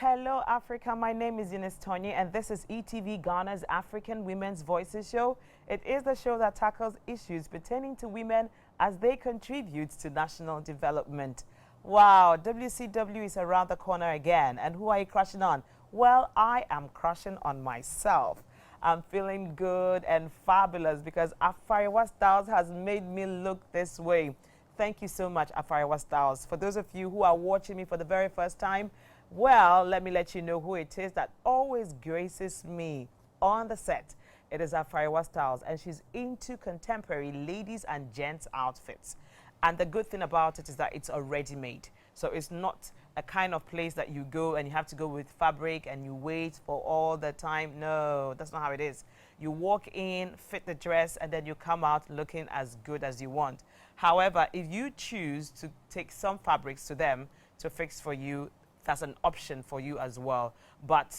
Hello, Africa. My name is Eunice Tony, and this is eTVGhana's African Women's Voices Show. It is the show that tackles issues pertaining to women as they contribute to national development. Wow, WCW is around the corner again. And who are you crushing on? Well, I am crushing on myself. I'm feeling good and fabulous because Afariwa Styles has made me look this way. Thank you so much, Afariwa Styles. For those of you who are watching me for the very first time, well, let me let you know who it is that always graces me on the set. It is Afariwa Styles, and she's into contemporary ladies and gents outfits. And the good thing about it is that it's already made. So it's not a kind of place that you go and you have to go with fabric and you wait for all the time. No, that's not how it is. You walk in, fit the dress, and then you come out looking as good as you want. However, if you choose to take some fabrics to them to fix for you, that's an option for you as well. But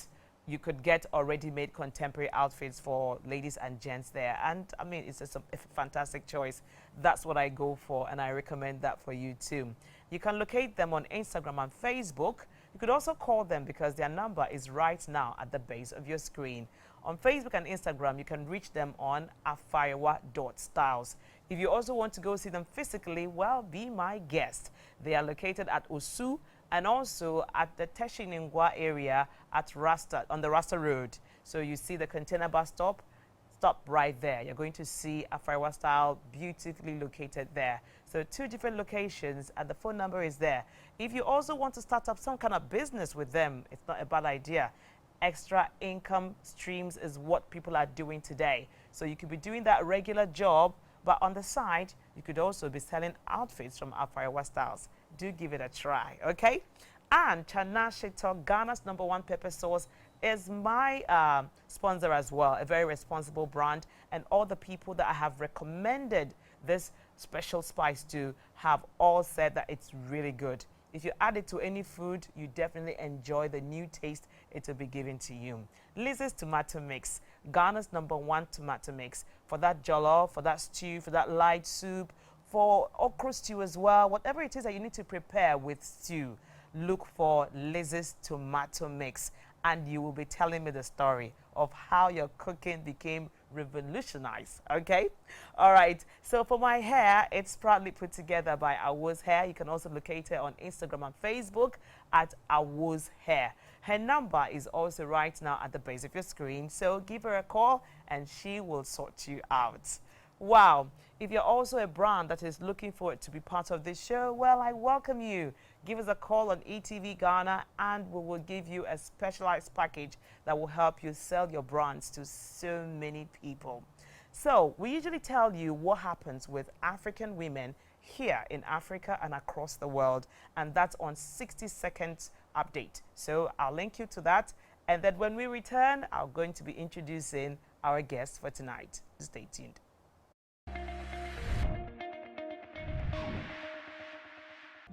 you could get already made contemporary outfits for ladies and gents there. And I mean, it's just a fantastic choice. That's what I go for, and I recommend that for you too. You can locate them on Instagram and Facebook. You could also call them because their number is right now at the base of your screen. On Facebook and Instagram, you can reach them on afariwa.styles. If you also want to go see them physically, well, be my guest. They are located at Osu and also at the Teshiningwa area at Rasta, on the Rasta Road. So you see the container bus stop right there. You're going to see Afariwa Style beautifully located there. So 2 different locations, and the phone number is there. If you also want to start up some kind of business with them, it's not a bad idea. Extra income streams is what people are doing today. So you could be doing that regular job, but on the side, you could also be selling outfits from Afariwa Styles. Do give it a try, okay? And Chana Sheto, Ghana's #1 pepper sauce, is my sponsor as well, a very responsible brand. And all the people that I have recommended this special spice to have all said that it's really good. If you add it to any food, you definitely enjoy the new taste it will be giving to you. Liz's tomato mix, Ghana's #1 tomato mix. For that jollof, for that stew, for that light soup, for okra stew as well, whatever it is that you need to prepare with stew, look for Liz's tomato mix, and you will be telling me the story of how your cooking became revolutionized, okay? All right, so for my hair, it's proudly put together by Awu's Hair. You can also locate her on Instagram and Facebook at Awu's Hair. Her number is also right now at the base of your screen, so give her a call and she will sort you out. Wow, if you're also a brand that is looking for it to be part of this show, well, I welcome you. Give us a call on eTVGhana and we will give you a specialized package that will help you sell your brands to so many people. So we usually tell you what happens with African women here in Africa and across the world, and that's on 60 Seconds Update. So I'll link you to that, and then when we return, I'm going to be introducing our guest for tonight. Stay tuned.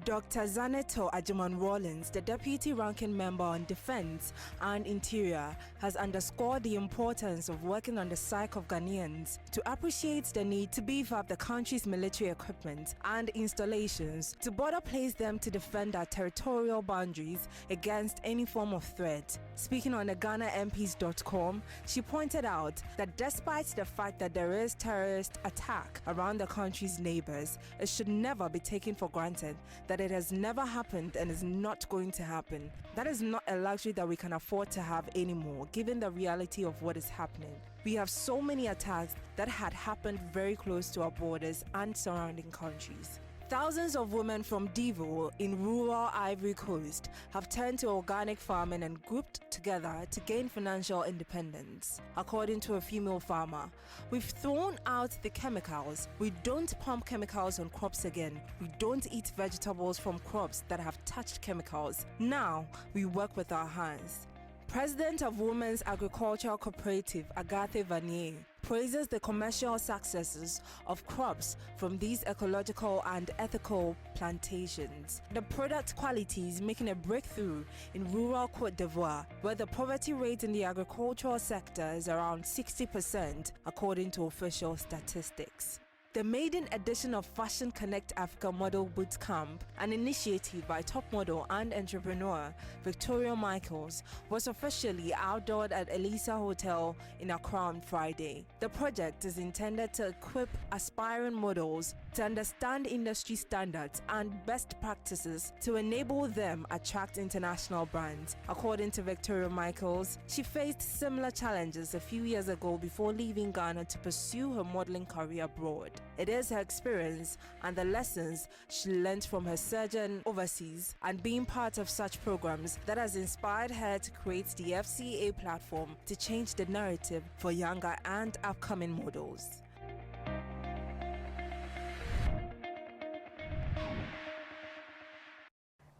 Dr. Zaneto Ajiman-Rawlings, the Deputy Ranking Member on Defense and Interior, has underscored the importance of working on the psyche of Ghanaians to appreciate the need to beef up the country's military equipment and installations to better place them to defend our territorial boundaries against any form of threat. Speaking on the GhanaMPs.com, she pointed out that despite the fact that there is terrorist attack around the country's neighbors, it should never be taken for granted that it has never happened and is not going to happen. That is not a luxury that we can afford to have anymore, given the reality of what is happening. We have so many attacks that had happened very close to our borders and surrounding countries. Thousands of women from Divo in rural Ivory Coast have turned to organic farming and grouped together to gain financial independence. According to a female farmer, we've thrown out the chemicals. We don't pump chemicals on crops again. We don't eat vegetables from crops that have touched chemicals. Now we work with our hands. President of Women's Agricultural Cooperative, Agathe Vanier, praises the commercial successes of crops from these ecological and ethical plantations. The product quality is making a breakthrough in rural Côte d'Ivoire, where the poverty rate in the agricultural sector is around 60%, according to official statistics. The maiden edition of Fashion Connect Africa Model Bootcamp, an initiative by top model and entrepreneur Victoria Michaels, was officially outdoored at Elisa Hotel in Accra on Friday. The project is intended to equip aspiring models to understand industry standards and best practices to enable them attract international brands. According to Victoria Michaels, she faced similar challenges a few years ago before leaving Ghana to pursue her modeling career abroad. It is her experience and the lessons she learned from her sojourn overseas and being part of such programs that has inspired her to create the FCA platform to change the narrative for younger and upcoming models.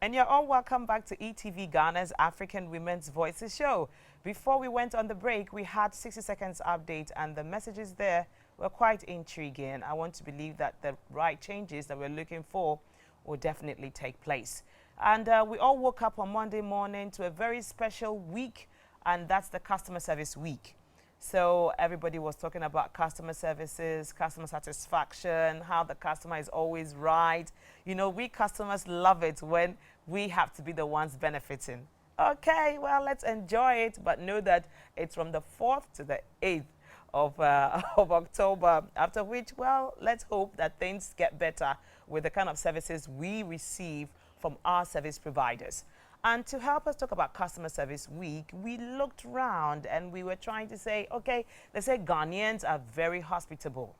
And you're all welcome back to eTV Ghana's African Women's Voices show. Before we went on the break, we had 60 seconds update, and the messages there were quite intriguing. I want to believe that the right changes that we're looking for will definitely take place. And we all woke up on Monday morning to a very special week, and that's the customer service week. So everybody was talking about customer services, customer satisfaction, how the customer is always right. You know, we customers love it when we have to be the ones benefiting. Okay, well, let's enjoy it, but know that it's from the 4th to the 8th of October, after which, well, let's hope that things get better with the kind of services we receive from our service providers. And to help us talk about Customer Service Week, we looked around and we were trying to say, okay, they say Ghanaians are very hospitable.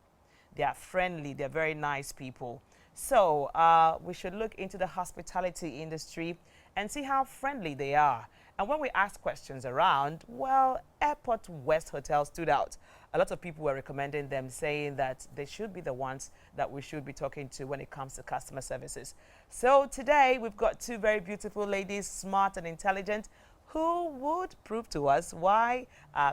They are friendly. They're very nice people. So we should look into the hospitality industry and see how friendly they are. And when we asked questions around, well, Airport West Hotel stood out. A lot of people were recommending them, saying that they should be the ones that we should be talking to when it comes to customer services. So today we've got two very beautiful ladies, smart and intelligent, who would prove to us why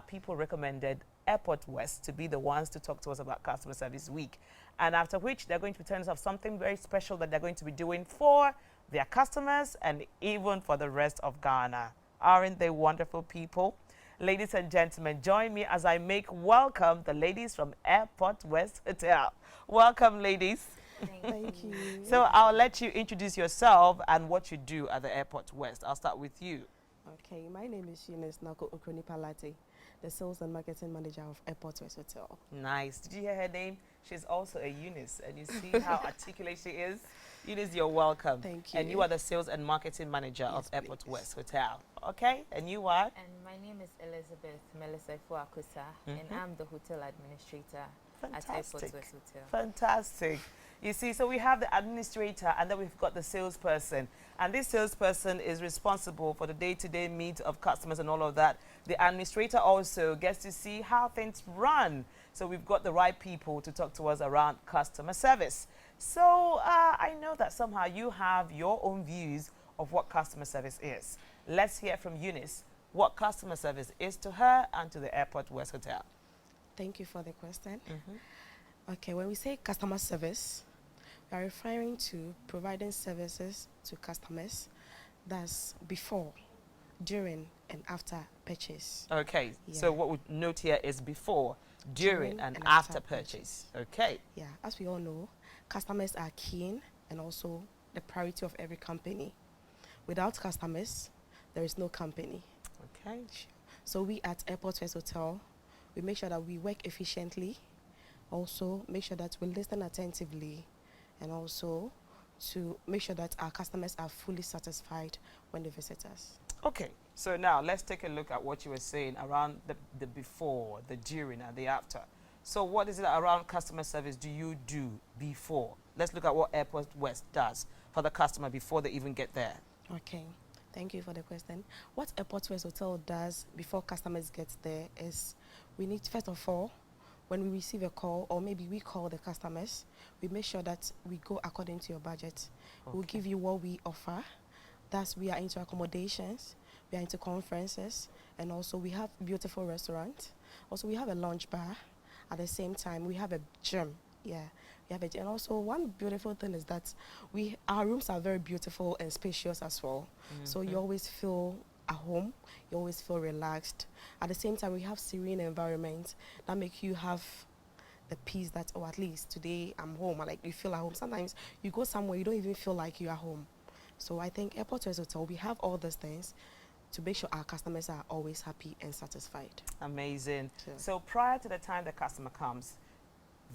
people recommended Airport West to be the ones to talk to us about Customer Service Week. And after which they're going to be telling us of something very special that they're going to be doing for their customers and even for the rest of Ghana. Aren't they wonderful people? Ladies and gentlemen, join me as I make welcome the ladies from Airport West Hotel. Welcome, ladies. Thank you. So I'll let you introduce yourself and what you do at the Airport West. I'll start with you. Okay, my name is Eunice Nako Okroni-Palate, the Sales and Marketing Manager of Airport West Hotel. Nice. Did you hear her name? She's also a Eunice, and you see how articulate she is. Eunice, you're welcome. Thank you. And you are the Sales and Marketing Manager of Airport please. West Hotel. Okay, and you are? And my name is Elizabeth Melissa-Fuakusa, and I'm the Hotel Administrator at Airport West Hotel. Fantastic. You see, so we have the administrator and then we've got the salesperson. And this salesperson is responsible for the day-to-day needs of customers and all of that. The administrator also gets to see how things run. So we've got the right people to talk to us around customer service. So I know that somehow you have your own views of what customer service is. Let's hear from Eunice what customer service is to her and to the Airport West Hotel. Thank you for the question. Okay, when we say customer service, we are referring to providing services to customers that's before, during, and after purchase. Okay, Yeah. so what we note here is before, during, and after purchase. Okay. Yeah, as we all know, customers are keen and also the priority of every company. Without customers, there is no company. Okay. So we at Airport West Hotel, we make sure that we work efficiently, also make sure that we listen attentively, and also to make sure that our customers are fully satisfied when they visit us. Okay, so now let's take a look at what you were saying around the before, the during, and the after. So what is it around customer service do you do before? Let's look at what Airport West does for the customer before they even get there. Okay, thank you for the question. What Airport West Hotel does before customers get there is we need, first of all, when we receive a call or maybe we call the customers, we make sure that we go according to your budget. We'll give you what we offer. Thus, we are into accommodations, we are into conferences, and also we have beautiful restaurants. Also, we have a lounge bar. At the same time, we have a gym. Yeah, we have a gym. And also, one beautiful thing is that our rooms are very beautiful and spacious as well. So you always feel at home, you always feel relaxed. At the same time, we have serene environments that make you have the peace that, oh, at least today I'm home, or like you feel at home. Sometimes you go somewhere, you don't even feel like you are home. So I think Airport West Hotel, we have all these things to make sure our customers are always happy and satisfied. Amazing. Sure. So prior to the time the customer comes,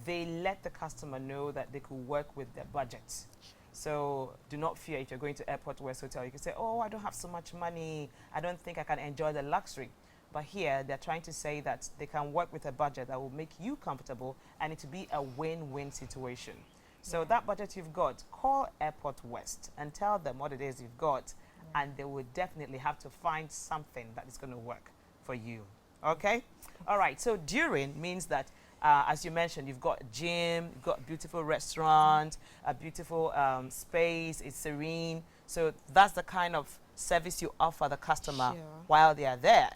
they let the customer know that they could work with their budgets. So do not fear if you're going to Airport West Hotel. You can say, oh, I don't have so much money. I don't think I can enjoy the luxury. But here, they're trying to say that they can work with a budget that will make you comfortable and it to be a win-win situation. So that budget you've got, call Airport West and tell them what it is you've got, and they will definitely have to find something that is going to work for you. Okay? All right. So during means that, as you mentioned, you've got a gym, you've got a beautiful restaurant, a beautiful space, it's serene. So that's the kind of service you offer the customer while they are there.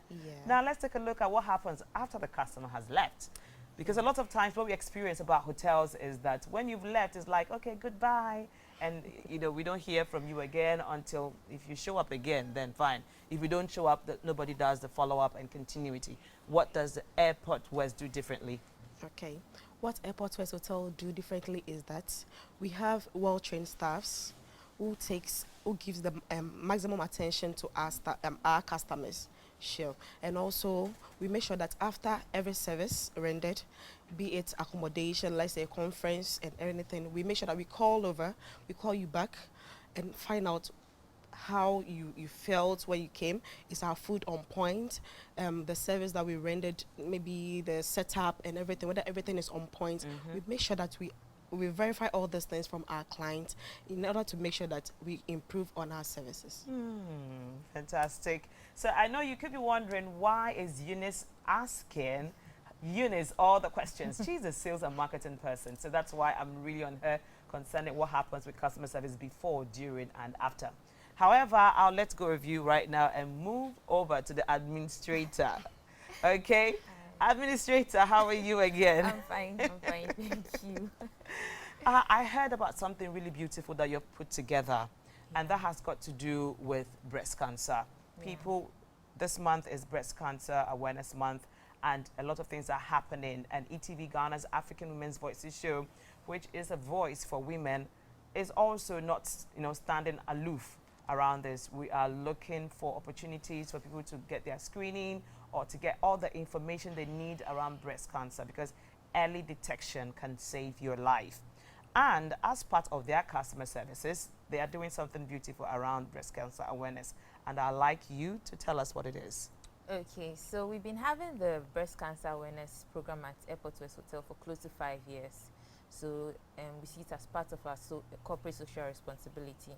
Now let's take a look at what happens after the customer has left. Because a lot of times what we experience about hotels is that when you've left, it's like, okay, goodbye. And, you know, we don't hear from you again until if you show up again, then fine. If you don't show up, nobody does the follow-up and continuity. What does the Airport West do differently? Okay. What Airport West Hotel do differently is that we have well-trained staffs who gives them maximum attention to our customers. Sure. And also, we make sure that after every service rendered, be it accommodation, let's say a conference and anything, we make sure that we call you back and find out how you felt when you came. Is our food on point? The service that we rendered, maybe the setup and everything, whether everything is on point. We make sure that we verify all these things from our clients in order to make sure that we improve on our services. Fantastic. So I know you could be wondering, why is Eunice asking Eunice all the questions? She's a sales and marketing person, so that's why I'm really on her concerning what happens with customer service before, during, and after. However, I'll let go of you right now and move over to the administrator. Okay? Administrator, how are you again? I'm fine, thank you. I heard about something really beautiful that you've put together, and that has got to do with breast cancer. People, this month is Breast Cancer Awareness Month, and a lot of things are happening. And eTVGhana's African Women's Voices show, which is a voice for women, is also not, standing aloof around this. We are looking for opportunities for people to get their screening or to get all the information they need around breast cancer, because early detection can save your life. And as part of their customer services, they are doing something beautiful around breast cancer awareness. And I'd like you to tell us what it is. Okay, so we've been having the breast cancer awareness program at Airport West Hotel for close to 5 years. So we see it as part of our corporate social responsibility.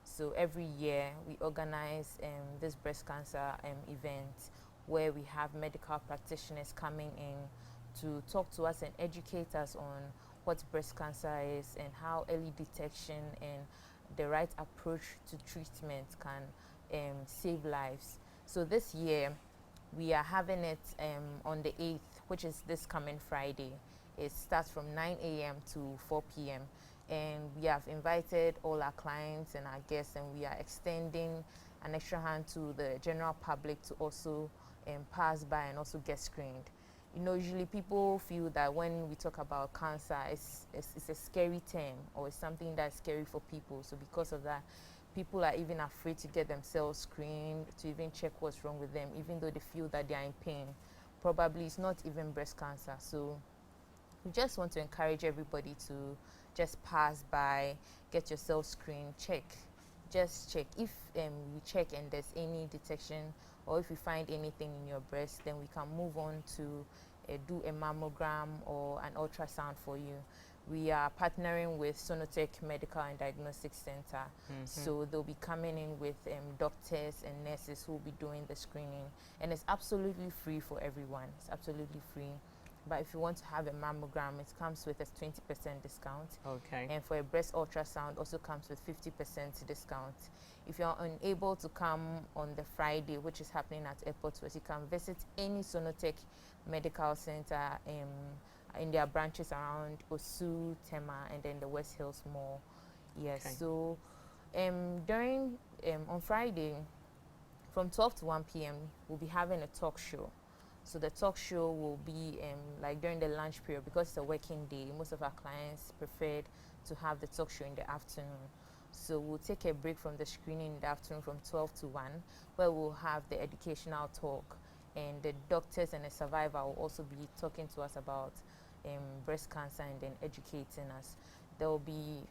So every year we organize this breast cancer event where we have medical practitioners coming in to talk to us and educate us on what breast cancer is and how early detection and the right approach to treatment can save lives. So this year we are having it on the 8th, which is this coming Friday. It starts from 9 a.m. to 4 p.m. And we have invited all our clients and our guests, and we are extending an extra hand to the general public to also pass by and also get screened. Usually people feel that when we talk about cancer, it's a scary term, or it's something that's scary for people. So because of that, people are even afraid to get themselves screened, to even check what's wrong with them, even though they feel that they are in pain. Probably it's not even breast cancer. So we just want to encourage everybody to just pass by, get yourself screened, check. Just check. If we check and there's any detection, or if we find anything in your breast, then we can move on to do a mammogram or an ultrasound for you. We are partnering with Sonotech Medical and Diagnostic Center. So they'll be coming in with doctors and nurses who will be doing the screening. And it's absolutely free for everyone. It's absolutely free. But if you want to have a mammogram, it comes with a 20% discount. Okay. And for a breast ultrasound, also comes with 50% discount. If you're unable to come on the Friday, which is happening at Airport West, you can visit any Sonotech Medical Center in their branches around Osu, Tema, and then the West Hills Mall. Yes. Okay. So on Friday, from 12 to 1 p.m., we'll be having a talk show. So the talk show will be like during the lunch period, because it's a working day. Most of our clients preferred to have the talk show in the afternoon. So we'll take a break from the screening in the afternoon from 12 to 1, where we'll have the educational talk, and the doctors and the survivor will also be talking to us about breast cancer and then educating us. There will be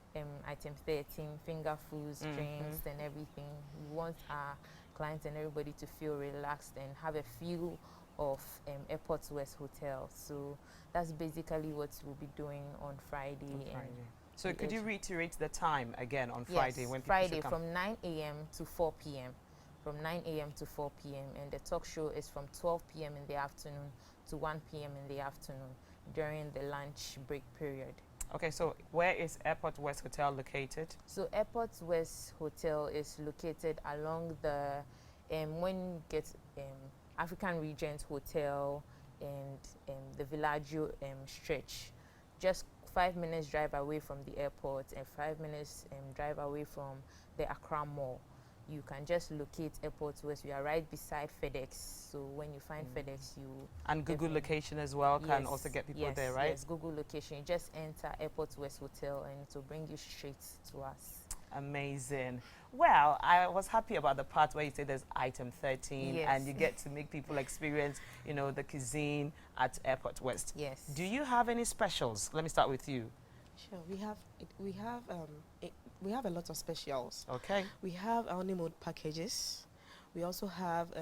item 13, finger foods, drinks, and everything. We want our clients and everybody to feel relaxed and have a feel of Airport West Hotel. So that's basically what we'll be doing on Friday. So could you reiterate the time again on Friday? Yes, when people Friday should come? from 9 a.m. to 4 p.m. From 9 a.m. to 4 p.m. And the talk show is from 12 p.m. in the afternoon to 1 p.m. in the afternoon during the lunch break period. Okay, so where is Airport West Hotel located? So Airport West Hotel is located along the when you get African Regent Hotel and the Villaggio stretch, just 5 minutes drive away from the airport and 5 minutes drive away from the Accra Mall. You can just locate Airport West. We are right beside FedEx. So when you find FedEx, you... And Google location as well can also get people there, right? Yes, Google location. You just enter Airport West Hotel and it will bring you straight to us. Amazing. Well, I was happy about the part where you say there's item 13 and you get to make people experience, you know, the cuisine at Airport West. Yes. Do you have any specials? Let me start with you. Sure, we have a lot of specials. Okay. We have honeymoon packages. We also have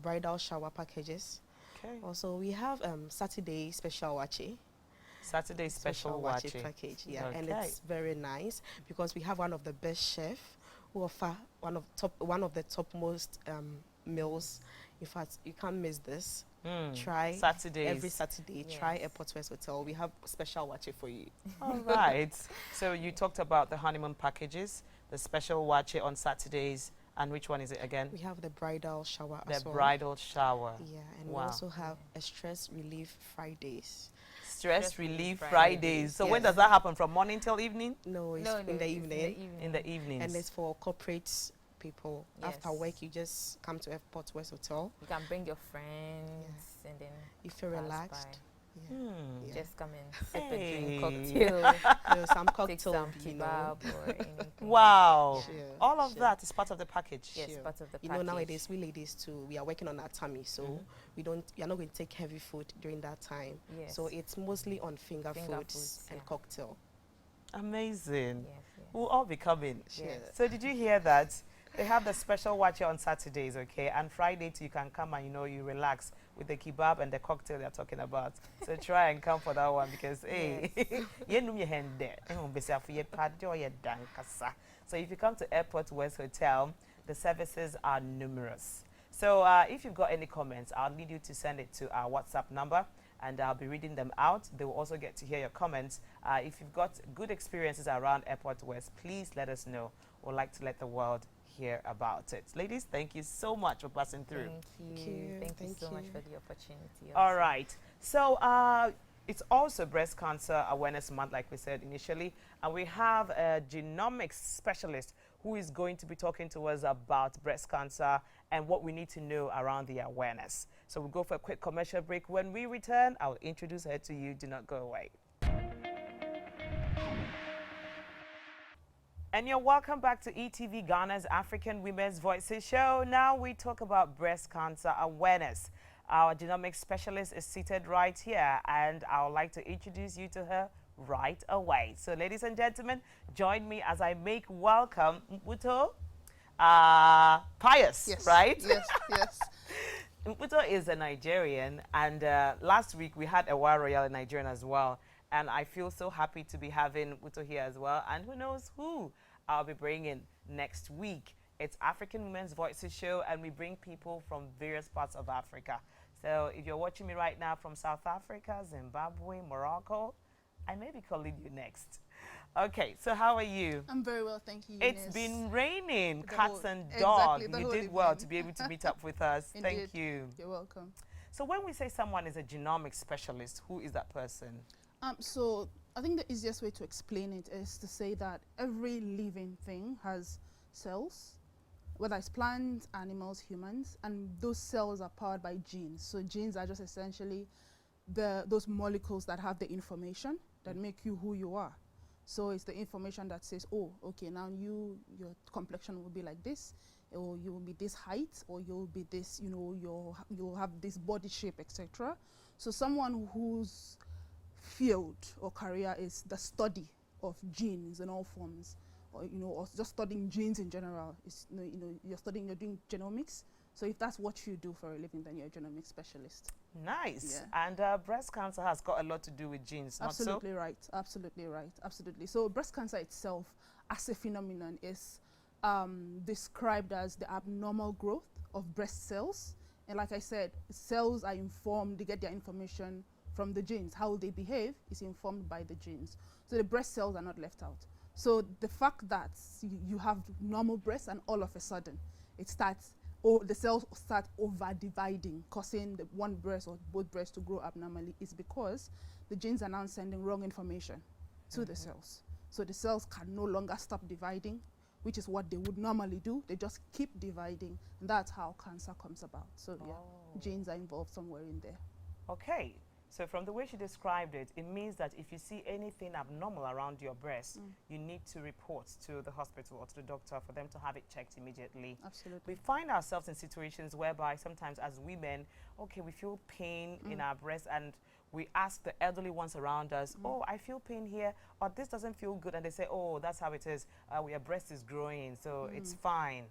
bridal shower packages. Okay. Also, we have Saturday special wache. Saturday special wache package, and it's very nice because we have one of the best chefs who offer one of the topmost meals. In fact, you can't miss this. Try Saturdays. Every Saturday. Try Airport West Hotel. We have special wache for you. All right. So you talked about the honeymoon packages, the special wache on Saturdays, and which one is it again? We have the bridal shower as well. The bridal shower. Yeah, and we also have a stress relief Fridays. Stress relief Fridays. So when does that happen? From morning till evening? No, it's in the evening. In the evenings. And it's for corporate people. After work, you just come to Airport West Hotel. You can bring your friends and then you feel relaxed. Just come and sip a drink, cocktail. Some cocktail, take some kebab or anything. Wow. All of that is part of the package. Yes, part of the package. You know, nowadays we ladies too, we are working on our tummy, so we are not going to take heavy food during that time. So it's mostly on finger foods and cocktail. Amazing. We'll all be coming. Yes. So did you hear that? They have the special watch on Saturdays, okay? And Friday too, you can come and, you know, you relax with the kebab and the cocktail they're talking about. So try and come for that one because, hey, so if you come to Airport West Hotel, the services are numerous. So if you've got any comments, I'll need you to send it to our WhatsApp number and I'll be reading them out. They will also get to hear your comments. If you've got good experiences around Airport West, please let us know. We'd like to let the world hear about it. Ladies, thank you so much for passing through. Thank you so much for the opportunity. All right. So it's also Breast Cancer Awareness Month, like we said initially, and we have a genomics specialist who is going to be talking to us about breast cancer and what we need to know around the awareness. So we'll go for a quick commercial break. When we return, I'll introduce her to you. Do not go away. And you're welcome back to eTVGhana's African Women's Voices show. Now we talk about breast cancer awareness. Our genomics specialist is seated right here, and I would like to introduce you to her right away. So ladies and gentlemen, join me as I make welcome Mputo Pius, right? Yes. Mputo is a Nigerian, and last week we had a War Royale in Nigerian as well. And I feel so happy to be having Mputo here as well. And who knows who I'll be bringing next week. It's African Women's Voices show, and we bring people from various parts of Africa. So if you're watching me right now from South Africa, Zimbabwe, Morocco, I may be calling you next. Okay, so how are you? I'm very well, thank you. It's been raining, cats and dogs. You did well to be able to meet up with us. Thank you. You're welcome. So when we say someone is a genomics specialist, who is that person? So I think the easiest way to explain it is to say that every living thing has cells, whether it's plants, animals, humans, and those cells are powered by genes. So genes are just essentially those molecules that have the information that make you who you are. So it's the information that says, oh, okay, now your complexion will be like this, or you will be this height, or you'll be this, you know, you'll have this body shape, etc. So someone whose field or career is the study of genes in all forms, or you know, or just studying genes in general, is you're doing genomics. So if that's what you do for a living, then you're a genomics specialist. Nice. Yeah. And breast cancer has got a lot to do with genes, Absolutely not so? right. Absolutely right. Absolutely. So breast cancer itself, as a phenomenon, is described as the abnormal growth of breast cells. And like I said, cells are informed; they get their information from the genes. How they behave is informed by the genes. So the breast cells are not left out. So the fact that you have normal breasts and all of a sudden it starts, or the cells start over dividing, causing the one breast or both breasts to grow abnormally, is because the genes are now sending wrong information to the cells. So the cells can no longer stop dividing, which is what they would normally do. They just keep dividing, and that's how cancer comes about. So yeah, genes are involved somewhere in there. Okay. So from the way she described it, it means that if you see anything abnormal around your breast, you need to report to the hospital or to the doctor for them to have it checked immediately. Absolutely. We find ourselves in situations whereby sometimes as women, okay, we feel pain in our breast, and we ask the elderly ones around us, oh, I feel pain here, or this doesn't feel good, and they say, oh, that's how it is. Your breast is growing, so it's fine.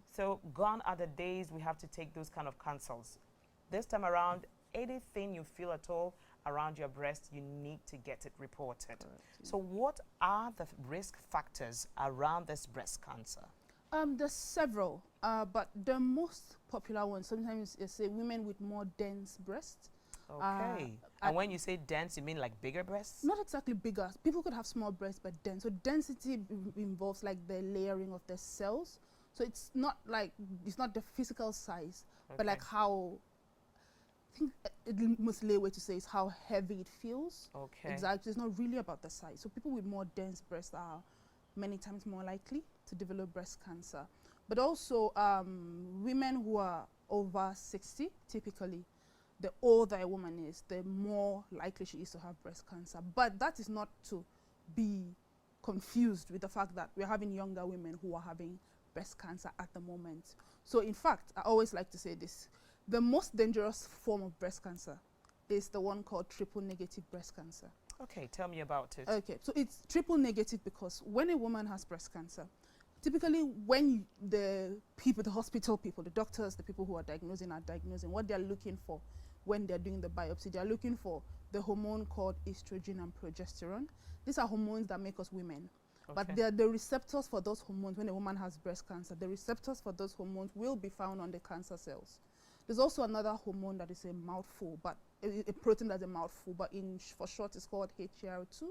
So gone are the days we have to take those kind of consults. This time around, anything you feel at all around your breast, you need to get it reported. Correct, yeah. So what are the risk factors around this breast cancer? There's several, but the most popular one sometimes is say women with more dense breasts. Okay. And when you say dense, you mean like bigger breasts? Not exactly bigger. People could have small breasts, but dense. So density involves like the layering of the cells. So it's not the physical size, but like how, I think the most lay way to say is how heavy it feels. Okay. Exactly. It's not really about the size. So people with more dense breasts are many times more likely to develop breast cancer. But also women who are over 60, typically, the older a woman is, the more likely she is to have breast cancer. But that is not to be confused with the fact that we're having younger women who are having breast cancer at the moment. So in fact, I always like to say this, the most dangerous form of breast cancer is the one called triple negative breast cancer. Okay, tell me about it. Okay, so it's triple negative because when a woman has breast cancer, typically when the hospital people, the doctors, the people who are diagnosing, what they're looking for when they're doing the biopsy, they're looking for the hormone called estrogen and progesterone. These are hormones that make us women. Okay. But they're the receptors for those hormones. When a woman has breast cancer, the receptors for those hormones will be found on the cancer cells. There's also another hormone that is a mouthful, but a protein that's a mouthful, but for short it's called HER2.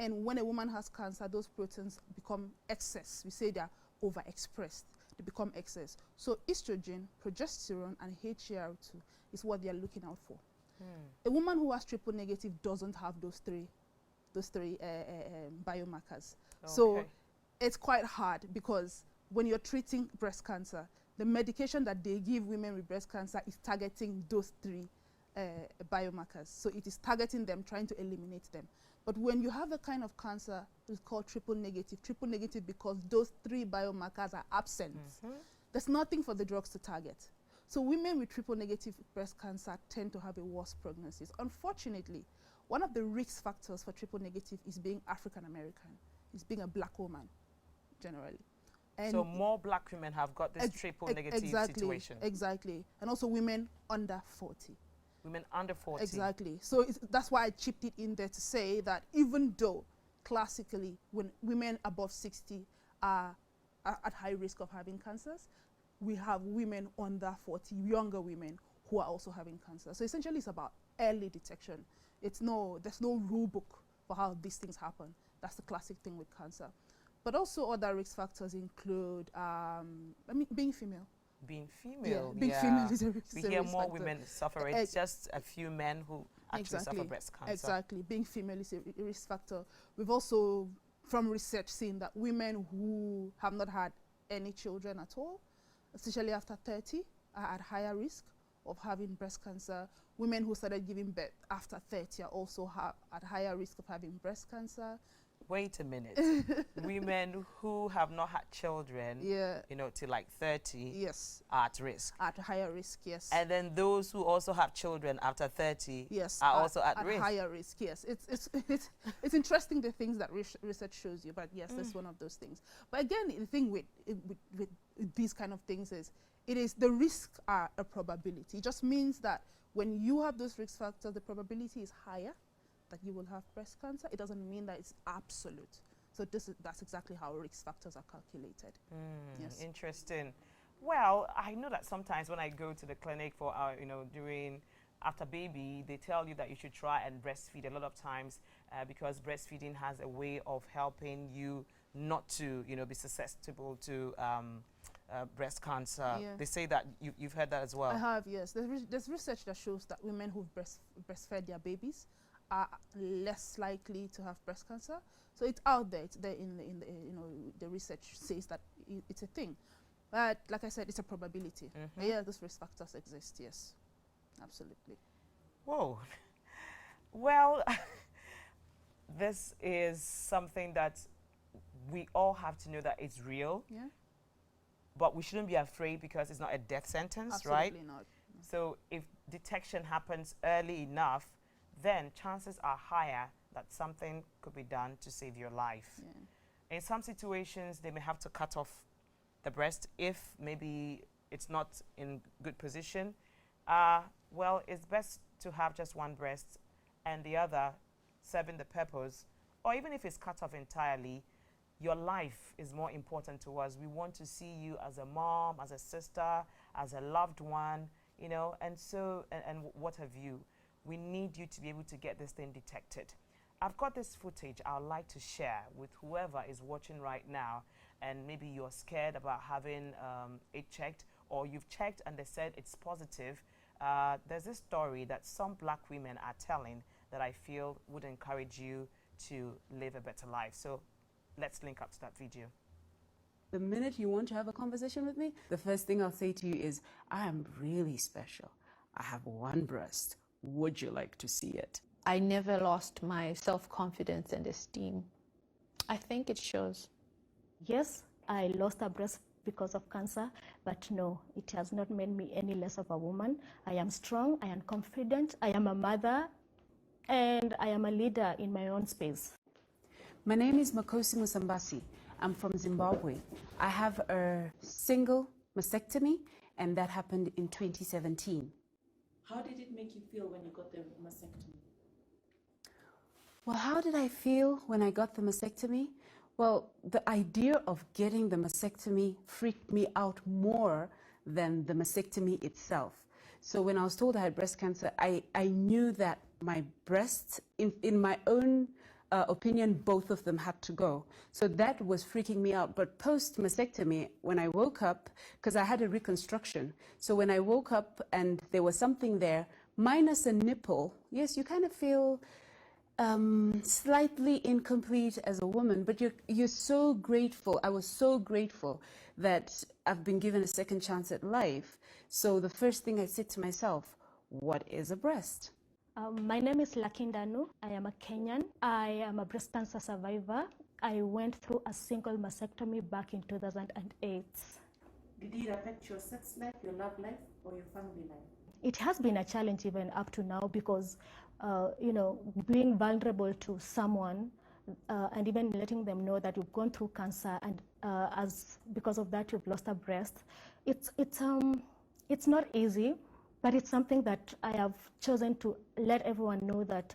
And when a woman has cancer, those proteins become excess. We say they're overexpressed. They become excess. So estrogen, progesterone, and HER2 is what they're looking out for. A woman who has triple negative doesn't have those three biomarkers. Okay. So it's quite hard because when you're treating breast cancer, the medication that they give women with breast cancer is targeting those three biomarkers. So it is targeting them, trying to eliminate them. But when you have a kind of cancer, it's called triple negative because those three biomarkers are absent. There's nothing for the drugs to target. So women with triple negative breast cancer tend to have a worse prognosis. Unfortunately, one of the risk factors for triple negative is being African American, is being a black woman, generally. And so more black women have got this triple negative situation. Exactly. And also women under 40. Women under 40. Exactly. So that's why I chipped it in there to say that even though classically when women above 60 are at high risk of having cancers, we have women under 40, younger women, who are also having cancer. So essentially it's about early detection. There's no rule book for how these things happen. That's the classic thing with cancer. But also other risk factors include being female. Being female, being female is a risk we hear more factor. women suffer it. It's just a few men who actually suffer breast cancer. Exactly. Being female is a risk factor. We've also, from research, seen that women who have not had any children at all, especially after 30, are at higher risk of having breast cancer. Women who started giving birth after 30 are also at higher risk of having breast cancer. Wait a minute. Women who have not had children, you know, till like 30, yes, are at risk. At higher risk, yes. And then those who also have children after 30, yes, are also at risk. Higher risk, yes. It's interesting the things that research shows you, but yes, that's one of those things. But again, the thing with these kind of things is, the risks are a probability. It just means that when you have those risk factors, the probability is higher that you will have breast cancer. It doesn't mean that it's absolute. So that's exactly how risk factors are calculated. Yes. Interesting. Well, I know that sometimes when I go to the clinic for you know, after baby, they tell you that you should try and breastfeed a lot of times because breastfeeding has a way of helping you not to, you know, be susceptible to breast cancer. Yeah. They say that you've heard that as well. I have, yes. There's research that shows that women who've breastfed their babies are less likely to have breast cancer. So it's out there. It's there in the you know, the research says that it's a thing. But like I said, it's a probability. Yeah, those risk factors exist. Yes, absolutely. Whoa. Well, this is something that we all have to know that it's real. Yeah. But we shouldn't be afraid because it's not a death sentence, Absolutely right? not. No. So if detection happens early enough, then chances are higher that something could be done to save your life. Yeah. In some situations, they may have to cut off the breast if maybe it's not in good position. Well, it's best to have just one breast and the other serving the purpose. Or even if it's cut off entirely, your life is more important to us. We want to see you as a mom, as a sister, as a loved one, you know, and so, and what have you. We need you to be able to get this thing detected. I've got this footage I'd like to share with whoever is watching right now, and maybe you're scared about having it checked, or you've checked and they said it's positive. There's this story that some black women are telling that I feel would encourage you to live a better life. So let's link up to that video. The minute you want to have a conversation with me, the first thing I'll say to you is, I am really special. I have one breast. Would you like to see it? I never lost my self-confidence and esteem. I think it shows. Yes, I lost a breast because of cancer, but no, it has not made me any less of a woman. I am strong, I am confident, I am a mother, and I am a leader in my own space. My name is Makosi Musambasi. I'm from Zimbabwe. I have a single mastectomy, and that happened in 2017. How did it make you feel when you got the mastectomy? Well, how did I feel when I got the mastectomy? Well, the idea of getting the mastectomy freaked me out more than the mastectomy itself. So when I was told I had breast cancer, I knew that my breasts, in my own opinion, both of them had to go. So that was freaking me out. But post-mastectomy, when I woke up, because I had a reconstruction, so when I woke up and there was something there, minus a nipple, yes, you kind of feel slightly incomplete as a woman, but you're so grateful. I was so grateful that I've been given a second chance at life. So the first thing I said to myself, what is a breast? My name is Lakindanu. I am a Kenyan. I am a breast cancer survivor. I went through a single mastectomy back in 2008. Did it affect your sex life, your love life, or your family life? It has been a challenge even up to now because, you know, being vulnerable to someone and even letting them know that you've gone through cancer and because of that you've lost a breast, it's not easy. But it's something that I have chosen to let everyone know that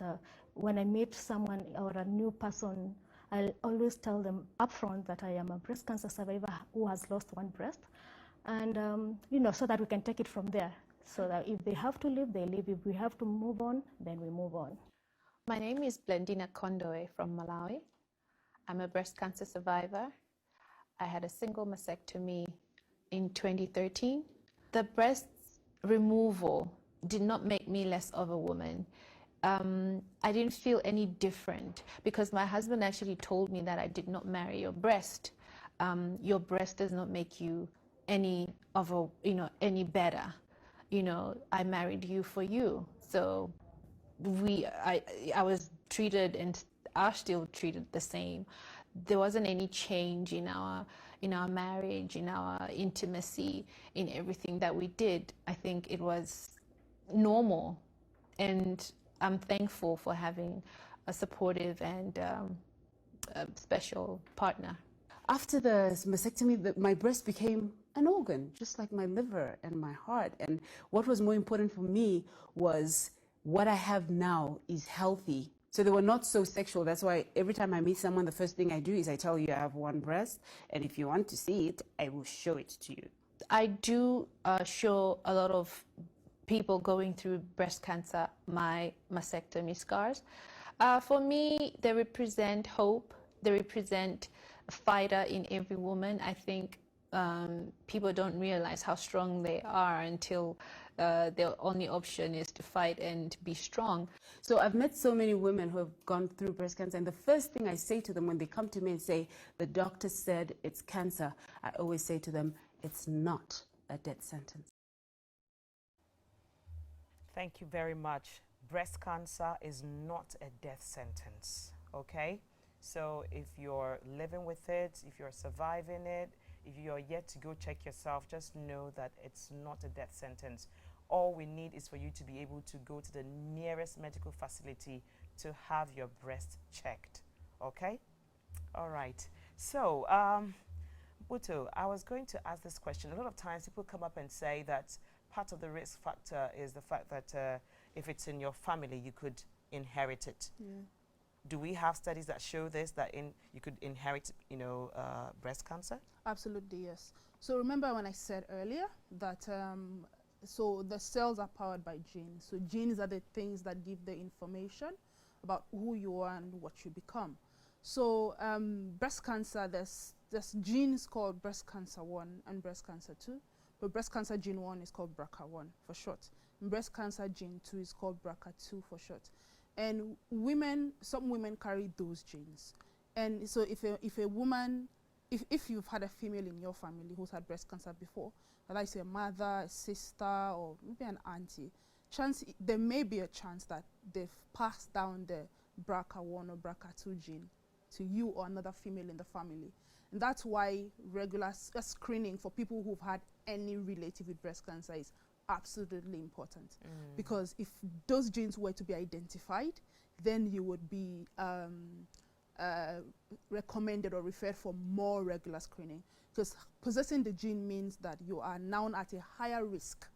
when I meet someone or a new person, I'll always tell them upfront that I am a breast cancer survivor who has lost one breast. And, you know, so that we can take it from there. So that if they have to leave, they leave. If we have to move on, then we move on. My name is Blendina Kondoe from Malawi. I'm a breast cancer survivor. I had a single mastectomy in 2013. The breast removal did not make me less of a woman. I didn't feel any different because my husband actually told me that I did not marry your breast. Your breast does not make you any of a, any better. I married you for you. So I was treated and are still treated the same. There wasn't any change in our marriage, in our intimacy, in everything that we did. I think it was normal, and I'm thankful for having a supportive and a special partner. After the mastectomy, my breast became an organ, just like my liver and my heart. And what was more important for me was what I have now is healthy. So they were not so sexual. That's why every time I meet someone, the first thing I do is I tell you I have one breast. And if you want to see it, I will show it to you. I do show a lot of people going through breast cancer my mastectomy scars. For me, they represent hope. They represent a fighter in every woman. I think people don't realize how strong they are until their only option is to fight and be strong. So I've met so many women who have gone through breast cancer, and the first thing I say to them when they come to me and say, the doctor said it's cancer, I always say to them, it's not a death sentence. Thank you very much. Breast cancer is not a death sentence, okay? So if you're living with it, if you're surviving it, if you're yet to go check yourself, just know that it's not a death sentence. All we need is for you to be able to go to the nearest medical facility to have your breast checked, okay? All right. So, Buto, I was going to ask this question. A lot of times people come up and say that part of the risk factor is the fact that if it's in your family, you could inherit it. Yeah. Do we have studies that show this, that you could inherit, breast cancer? Absolutely, yes. So remember when I said earlier that so the cells are powered by genes. So genes are the things that give the information about who you are and what you become. So breast cancer, there's genes called breast cancer 1 and breast cancer 2. But breast cancer gene 1 is called BRCA1 for short. And breast cancer gene 2 is called BRCA2 for short. And some women carry those genes. And so if a woman, if you've had a female in your family who's had breast cancer before, whether it's a mother, a sister, or maybe an auntie, there may be a chance that they've passed down the BRCA1 or BRCA2 gene to you or another female in the family. And that's why regular screening for people who've had any relative with breast cancer is absolutely important. Because if those genes were to be identified, then you would be recommended or referred for more regular screening. Because possessing the gene means that you are now at a higher risk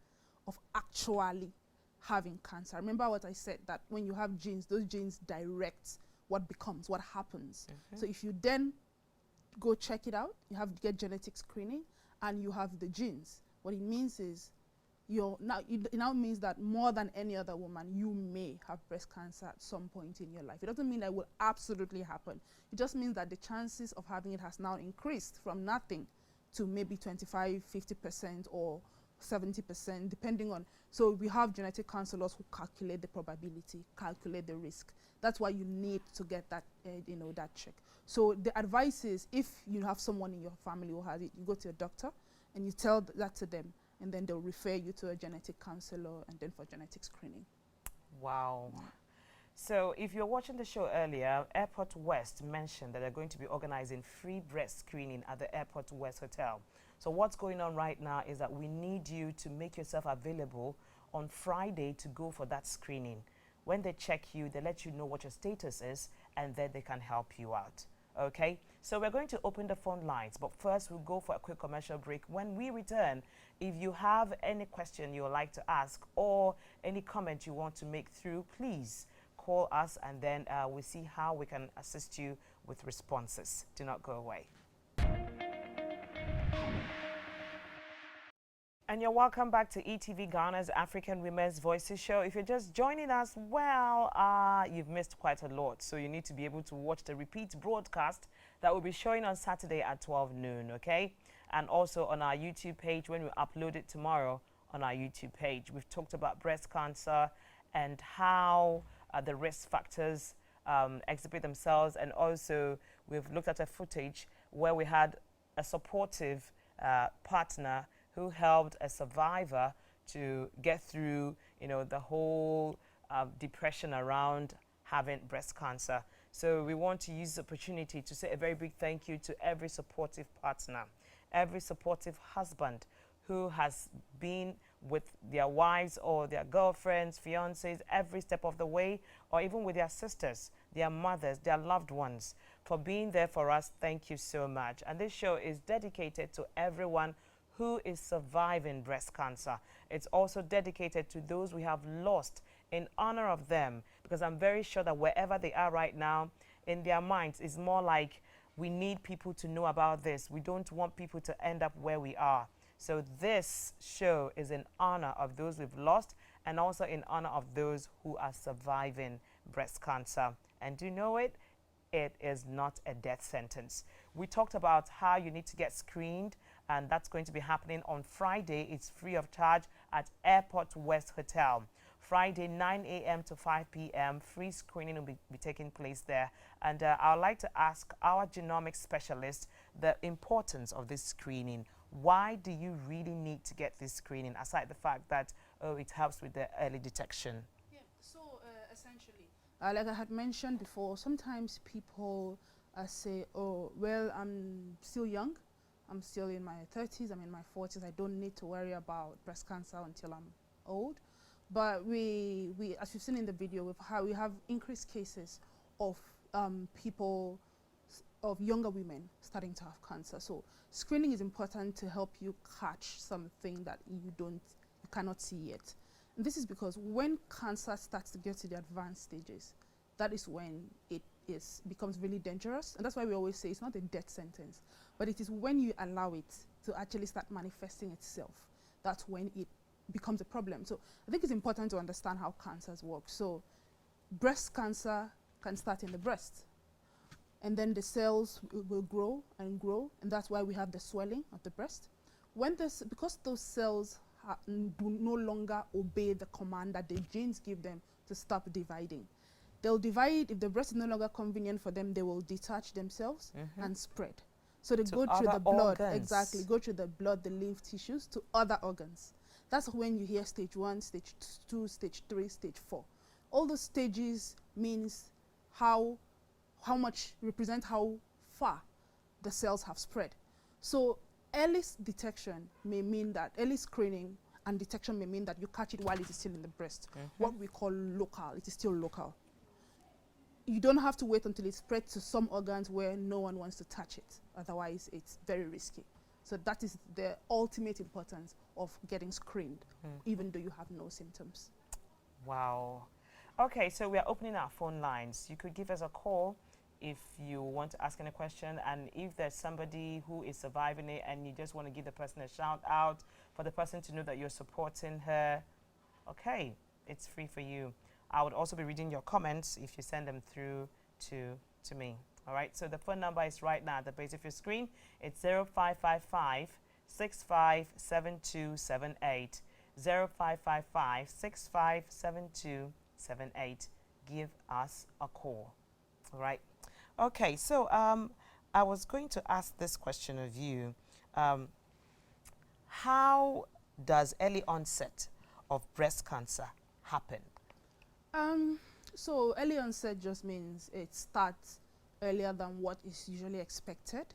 of actually having cancer. Remember what I said, that when you have genes, those genes direct what becomes, what happens. So if you then go check it out, you have to get genetic screening, and you have the genes. What it means is it now means that more than any other woman, you may have breast cancer at some point in your life. It doesn't mean that it will absolutely happen. It just means that the chances of having it has now increased from nothing to maybe 25, 50% or 70%, depending on. So we have genetic counselors who calculate the probability, calculate the risk. That's why you need to get that, that check. So the advice is, if you have someone in your family who has it, you go to a doctor and you tell that to them, and then they'll refer you to a genetic counselor and then for genetic screening. Wow. So if you're watching the show earlier, Airport West mentioned that they're going to be organizing free breast screening at the Airport West Hotel. So what's going on right now is that we need you to make yourself available on Friday to go for that screening. When they check you, they let you know what your status is, and then they can help you out. Okay, so we're going to open the phone lines, but first we'll go for a quick commercial break. When we return, if you have any question you would like to ask or any comment you want to make through, please call us, and then we'll see how we can assist you with responses. Do not go away. And you're welcome back to eTVGhana's African Women's Voices show. If you're just joining us, well, you've missed quite a lot. So you need to be able to watch the repeat broadcast that will be showing on Saturday at 12 noon, okay? And also on our YouTube page when we upload it tomorrow on our YouTube page. We've talked about breast cancer and how the risk factors exhibit themselves. And also we've looked at a footage where we had a supportive partner who helped a survivor to get through, the whole depression around having breast cancer. So we want to use the opportunity to say a very big thank you to every supportive partner, every supportive husband who has been with their wives or their girlfriends, fiancés, every step of the way, or even with their sisters, their mothers, their loved ones, for being there for us. Thank you so much. And this show is dedicated to everyone who is surviving breast cancer. It's also dedicated to those we have lost, in honor of them, because I'm very sure that wherever they are right now, in their minds, it's more like, we need people to know about this. We don't want people to end up where we are. So this show is in honor of those we've lost, and also in honor of those who are surviving breast cancer. And do you know it? It is not a death sentence. We talked about how you need to get screened, and that's going to be happening on Friday. It's free of charge at Airport West Hotel. Friday, 9 a.m. to 5 p.m. Free screening will be taking place there. And I would like to ask our genomics specialist the importance of this screening. Why do you really need to get this screening, aside the fact that, it helps with the early detection? Yeah, so essentially, like I had mentioned before, sometimes people say, oh, well, I'm still young. I'm still in my 30s, I'm in my 40s. I don't need to worry about breast cancer until I'm old. But we as you've seen in the video, we have increased cases of people, of younger women starting to have cancer. So screening is important to help you catch something that you cannot see yet. And this is because when cancer starts to get to the advanced stages, that is when it becomes really dangerous. And that's why we always say it's not a death sentence, but it is when you allow it to actually start manifesting itself, that's when it becomes a problem. So I think it's important to understand how cancers work. So breast cancer can start in the breast, and then the cells will grow and grow, and that's why we have the swelling of the breast. Because those cells do no longer obey the command that the genes give them to stop dividing. They'll divide. If the breast is no longer convenient for them, they will detach themselves and spread. So they go through the blood, exactly, go through the blood, the lymph tissues to other organs. That's when you hear stage 1, stage 2, stage 3, stage 4. All those stages means how much represent how far the cells have spread. So early detection may mean that, early screening and detection may mean that you catch it while it is still in the breast, what we call local. It is still local. You don't have to wait until it spreads to some organs where no one wants to touch it. Otherwise, it's very risky. So that is the ultimate importance of getting screened, even though you have no symptoms. Wow. Okay, so we are opening our phone lines. You could give us a call if you want to ask any question, and if there's somebody who is surviving it and you just want to give the person a shout out, for the person to know that you're supporting her, okay, it's free for you. I would also be reading your comments if you send them through to me. All right, so the phone number is right now at the base of your screen. It's 0555 657278. 0555 657278. Give us a call. All right. Okay, so I was going to ask this question of you. How does early onset of breast cancer happen? So early onset just means it starts earlier than what is usually expected,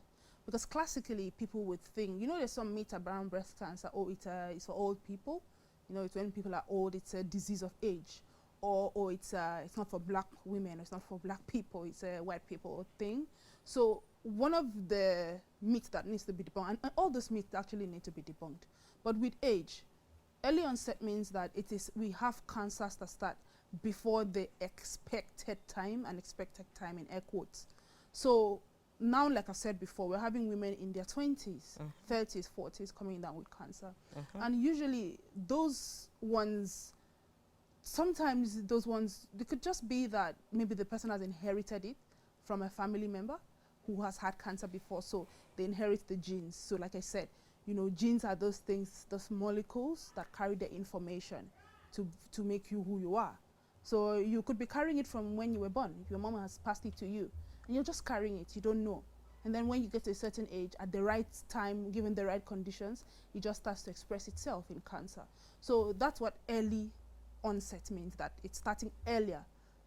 because classically people would think, there's some myth around breast cancer, it's for old people, it's when people are old, it's a disease of age, or it's not for black women, it's not for black people, it's a white people thing. So one of the myths that needs to be debunked, and all those myths actually need to be debunked, but with age, early onset means that we have cancers that start before the expected time, and expected time in air quotes. So now, like I said before, we're having women in their 20s, 30s, 40s coming down with cancer. And usually those ones, sometimes those ones, they could just be that maybe the person has inherited it from a family member who has had cancer before, so they inherit the genes. So like I said, genes are those things, those molecules that carry the information to make you who you are. So you could be carrying it from when you were born. If your mom has passed it to you, and you're just carrying it, you don't know. And then when you get to a certain age, at the right time, given the right conditions, it just starts to express itself in cancer. So that's what early onset means, that it's starting earlier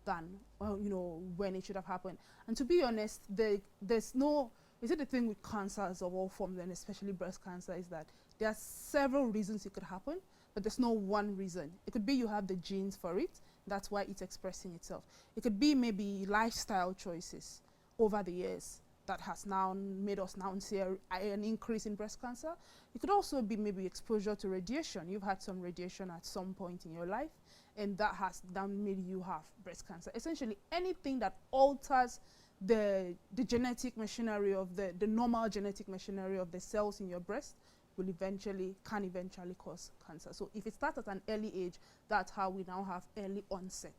than, well, you know, when it should have happened. And to be honest, there's no, is it the thing with cancers of all forms, and especially breast cancer, is that there are several reasons it could happen, but there's no one reason. It could be you have the genes for it, that's why it's expressing itself. It could be maybe lifestyle choices over the years that has now made us now see an increase in breast cancer. It could also be maybe exposure to radiation. You've had some radiation at some point in your life, and that has then made you have breast cancer. Essentially, anything that alters the genetic machinery of the normal genetic machinery of the cells in your breast can eventually cause cancer. So if it starts at an early age, that's how we now have early onset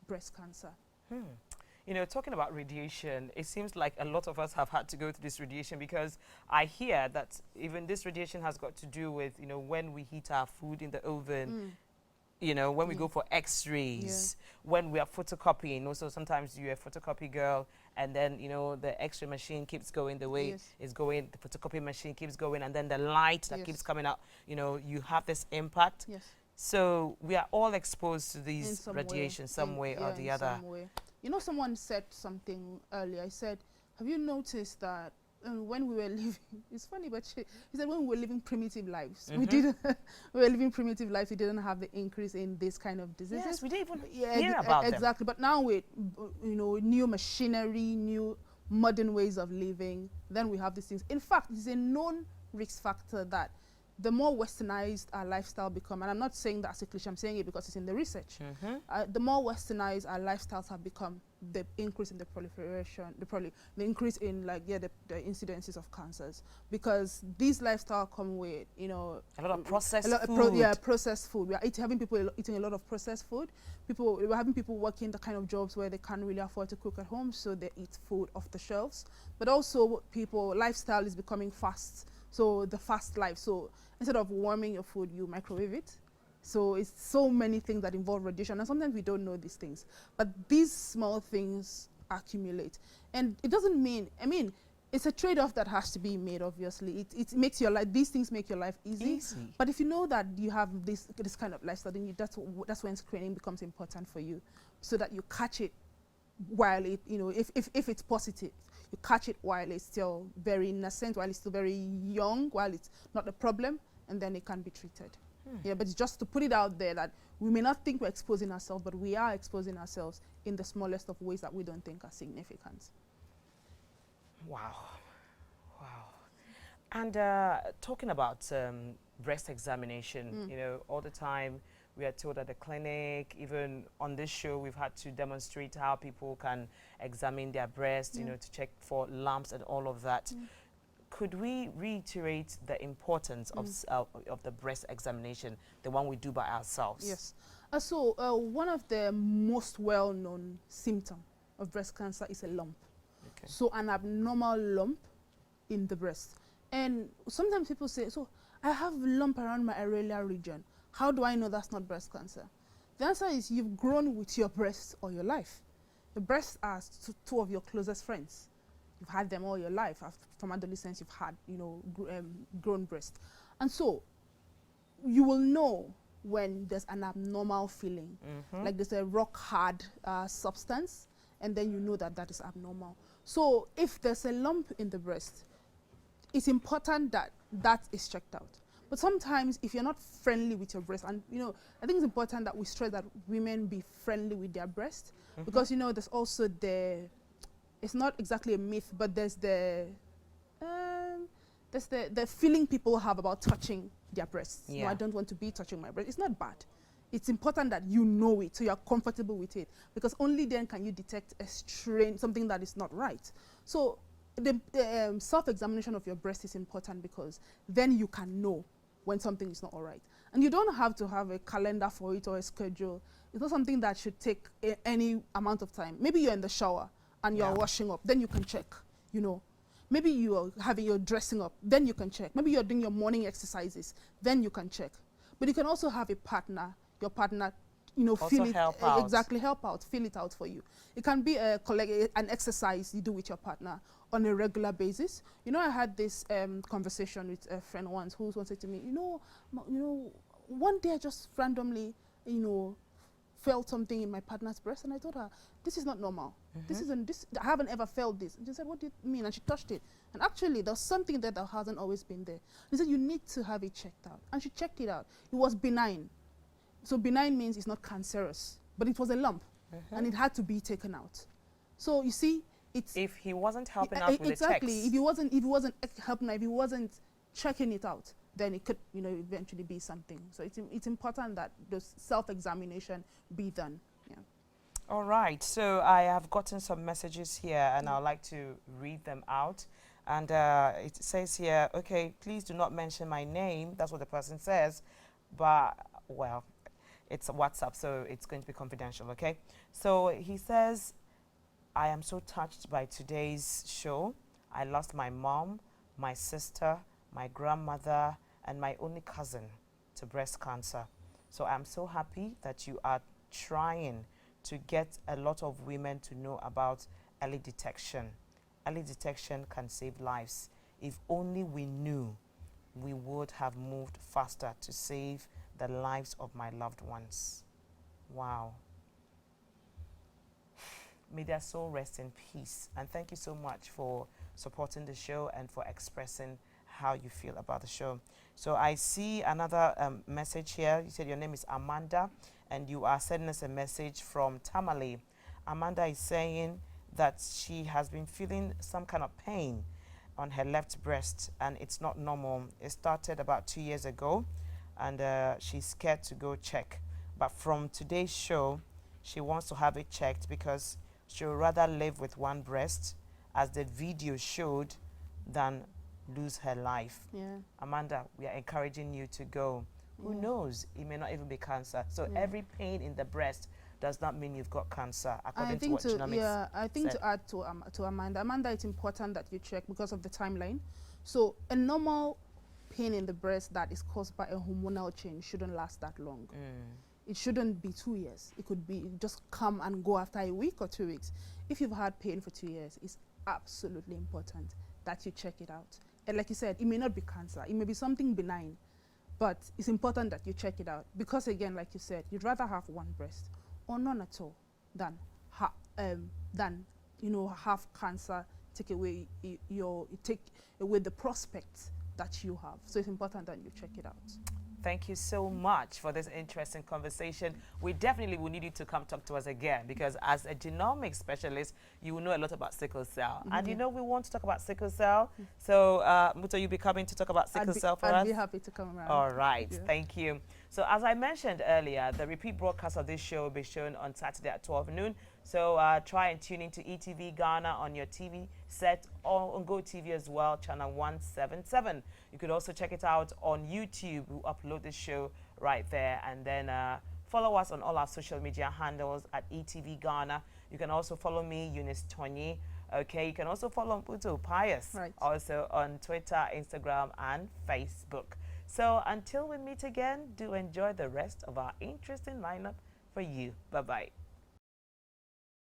breast cancer. You know, talking about radiation, it seems like a lot of us have had to go through this radiation, because I hear that even this radiation has got to do with, you know, when we heat our food in the oven, you know, when we go for x-rays, when we are photocopying. Also, sometimes you're a photocopy girl, and then, you know, the x-ray machine keeps going the way it's going, the photocopy machine keeps going, and then the light that keeps coming out, you know, you have this impact. So we are all exposed to these radiation some way or the other. You know, someone said something earlier. I said, have you noticed that when we were living, it's funny, but he said when we were living primitive lives, we were living primitive lives, we didn't have the increase in this kind of diseases. Yes, we didn't even hear about them. Exactly, but now with, you know, new machinery, new modern ways of living, then we have these things. In fact, it's a known risk factor that the more westernized our lifestyle become, and I'm not saying that as a cliche, I'm saying it because it's in the research. The more westernized our lifestyles have become, the increase in the proliferation, the increase in the incidences of cancers, because these lifestyles come with, you know, a lot of processed food. Processed food. We are having people eating a lot of processed food. We're having people working the kind of jobs where they can't really afford to cook at home, so they eat food off the shelves. But also, lifestyle is becoming fast. So the fast life. So instead of warming your food, you microwave it. So it's so many things that involve radiation, and sometimes we don't know these things. But these small things accumulate. And it doesn't mean, I mean, it's a trade-off that has to be made, obviously. It makes your life, these things make your life easy. But if you know that you have this kind of lifestyle, then that's when screening becomes important for you, so that you catch it while it, you know, if it's positive. You catch it while it's still very nascent, while it's still very young, while it's not a problem, and then it can be treated. Yeah, but it's just to put it out there that we may not think we're exposing ourselves, but we are exposing ourselves in the smallest of ways that we don't think are significant. Wow. Wow. And talking about breast examination, you know, all the time we are told at the clinic, even on this show, we've had to demonstrate how people can examine their breast, you know, to check for lumps and all of that. Could we reiterate the importance of the breast examination, the one we do by ourselves? Yes. So one of the most well-known symptoms of breast cancer is a lump. So an abnormal lump in the breast. And sometimes people say, so I have a lump around my areolar region. How do I know that's not breast cancer? The answer is you've grown with your breasts all your life. The breasts are two of your closest friends. You've had them all your life. From adolescence, you've had, you know, grown breasts. And so you will know when there's an abnormal feeling, like there's a rock hard substance, and then you know that that is abnormal. So if there's a lump in the breast, it's important that that is checked out. But sometimes if you're not friendly with your breast, and you know, I think it's important that we stress that women be friendly with their breast, because you know, there's also it's not exactly a myth, but there's the feeling people have about touching their breasts. No, I don't want to be touching my breast. It's not bad. It's important that you know it, so you're comfortable with it, because only then can you detect a strain, something that is not right. So the self-examination of your breast is important, because then you can know when something is not all right. And you don't have to have a calendar for it or a schedule. It's not something that should take any amount of time. Maybe you're in the shower and you're washing up, then you can check, you know. Maybe you're dressing up, then you can check. Maybe you're doing your morning exercises, then you can check. But you can also have a partner, your partner Also help out. Exactly, help out, fill it out for you. It can be an exercise you do with your partner on a regular basis. I had this conversation with a friend once who wanted to me, one day I just randomly, felt something in my partner's breast, and I told her, this is not normal. I haven't ever felt this. And she said, what do you mean? And she touched it. And actually, there's something there that hasn't always been there. She said, you need to have it checked out. And she checked it out. It was benign. So benign means it's not cancerous, but it was a lump, and it had to be taken out. So you see, if he wasn't helping out with exactly, the text. if he wasn't helping, if he wasn't checking it out, then it could, eventually be something. So it's important that the self-examination be done. Yeah. All right. So I have gotten some messages here, and I'd like to read them out. And it says here, okay, please do not mention my name. That's what the person says. But, well, it's a WhatsApp, so it's going to be confidential, okay? So he says, I am so touched by today's show. I lost my mom, my sister, my grandmother, and my only cousin to breast cancer. So I'm so happy that you are trying to get a lot of women to know about early detection. Early detection can save lives. If only we knew, we would have moved faster to save the lives of my loved ones. Wow. May their soul rest in peace. And thank you so much for supporting the show and for expressing how you feel about the show. So I see another message here. You said your name is Amanda, and you are sending us a message from Tamale. Amanda is saying that she has been feeling some kind of pain on her left breast, and it's not normal. It started about 2 years ago, and she's scared to go check. But from today's show, she wants to have it checked because she would rather live with one breast, as the video showed, than lose her life. Yeah. Amanda, we are encouraging you to go. Who knows? It may not even be cancer. So every pain in the breast does not mean you've got cancer, according to what genomics I think said. to add to Amanda, it's important that you check because of the timeline. So a normal pain in the breast that is caused by a hormonal change shouldn't last that long. It shouldn't be 2 years. It could be just come and go after a week or 2 weeks. If you've had pain for 2 years, it's absolutely important that you check it out. And like you said, it may not be cancer. It may be something benign, but it's important that you check it out because, again, like you said, you'd rather have one breast or none at all than have cancer take away take away the prospects that you have. So it's important that you check it out. Thank you so much for this interesting conversation. We definitely will need you to come talk to us again, because as a genomics specialist, you will know a lot about sickle cell. And we want to talk about sickle cell. So, Muto, you'll be coming to talk about sickle cell for us? I'd be happy to come around. All right. Yeah. Thank you. So, as I mentioned earlier, the repeat broadcast of this show will be shown on Saturday at 12 noon. So, try and tune into eTVGhana on your TV set, or on GoTV as well, channel 177. You could also check it out on YouTube. We'll upload this show right there. And then follow us on all our social media handles at eTVGhana. You can also follow me, Eunice Tonyi. Okay, you can also follow Mputu Pius, also on Twitter, Instagram, and Facebook. So until we meet again, do enjoy the rest of our interesting lineup for you. Bye-bye.